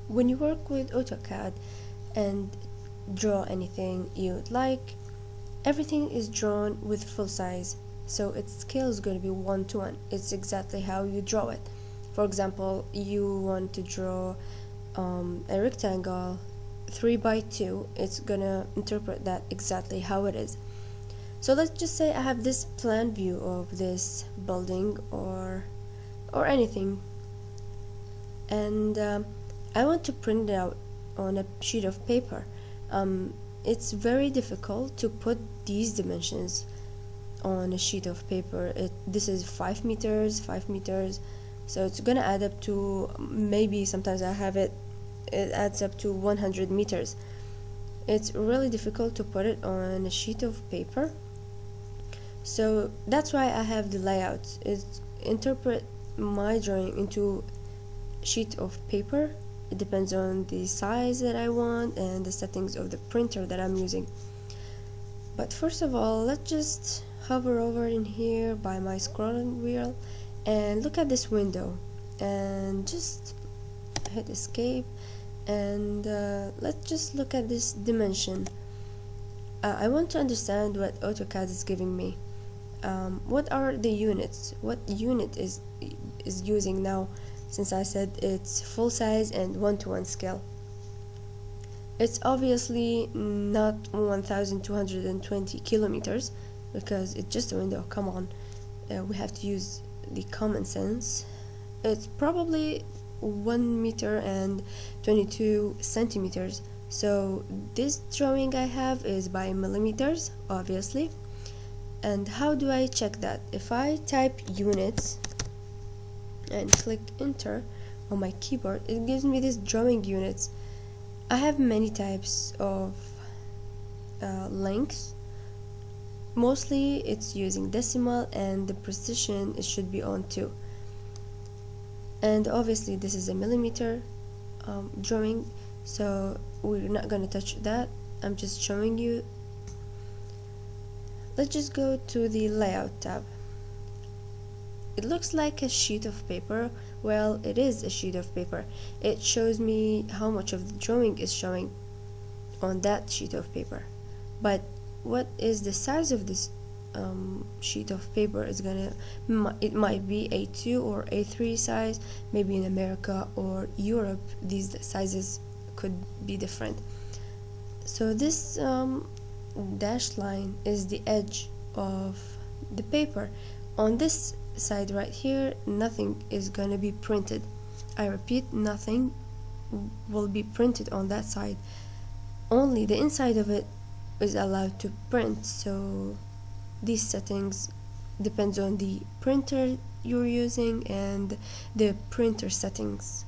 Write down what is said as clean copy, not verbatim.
when you work with AutoCAD and draw anything you'd like, everything is drawn with full size, so its scale is going to be 1:1. It's exactly how you draw it. For example, you want to draw a rectangle 3 by 2, it's gonna interpret that exactly how it is. So let's just say I have this plan view of this building or anything, and I want to print it out on a sheet of paper. It's very difficult to put these dimensions on a sheet of paper. This is 5 meters, 5 meters, so it's gonna add up to, maybe sometimes I have it adds up to 100 meters. It's really difficult to put it on a sheet of paper, so that's why I have the layouts. It's interpret my drawing into sheet of paper. It depends on the size that I want and the settings of the printer that I'm using. But first of all, let's just hover over in here by my scrolling wheel and look at this window, and just hit escape, and let's just look at this dimension. I want to understand what AutoCAD is giving me. What are the units? What unit is using now, since I said it's full size and 1:1 scale? It's obviously not 1220 kilometers, because it's just a window. Come on, we have to use the common sense. It's probably 1 meter and 22 centimeters. So this drawing I have is by millimeters, obviously. And how do I check that? If I type units and click enter on my keyboard, it gives me this drawing units. I have many types of length. Mostly it's using decimal, and the precision it should be on 2. And obviously this is a millimeter drawing, so we're not gonna touch that. I'm just showing you. Let's just go to the layout tab. It looks like a sheet of paper. Well, it is a sheet of paper. It shows me how much of the drawing is showing on that sheet of paper, but what is the size of this sheet of paper is it might be A2 or A3 size. Maybe in America or Europe these sizes could be different. So this dashed line is the edge of the paper. On this side right here, nothing is gonna be printed. I repeat, nothing will be printed on that side. Only the inside of it is allowed to print. So these settings depends on the printer you're using and the printer settings.